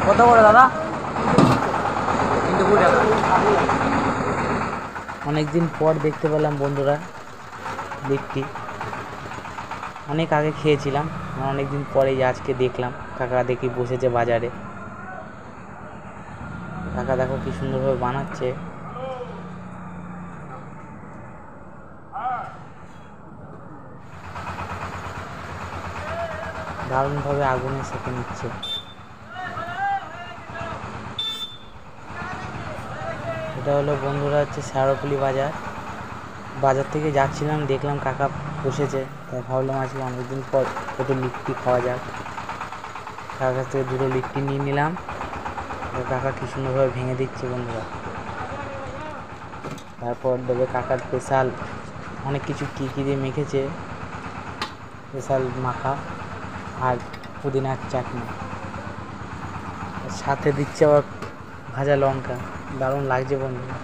কত করে দাদা? 320 টাকা। অনেকদিন পর দেখতে পেলাম বন্ধুরা লিট্টি। অনেক আগে খেয়েছিলাম, অনেকদিন পরেই আজকে দেখলাম। কাকা দেখি বসেছে বাজারে। কাকা দেখো কি সুন্দরভাবে বানাচ্ছে। দারুণভাবে আগুনে সেঁকে নিচ্ছে। এটা হলো বন্ধুরা হচ্ছে শেওড়াফুলি বাজার। বাজার থেকে যাচ্ছিলাম, দেখলাম কাকা বসেছে, তাই ভাবলাম আজকে অনেকদিন পর একটু লিট্টি খাওয়া যাক। কাকার কাছ থেকে 2টো লিট্টি নিয়ে নিলাম। কাকা কি সুন্দরভাবে ভেঙে দিচ্ছে বন্ধুরা। তারপর দেবে কাকার স্পেশাল অনেক কিছু কী কী দিয়ে মেখেছে, স্পেশাল মাখা আর পুদিনার চাটনি, সাথে দিচ্ছে আবার ভাজা লঙ্কা। দারুণ লাগছে বন্ধুরা।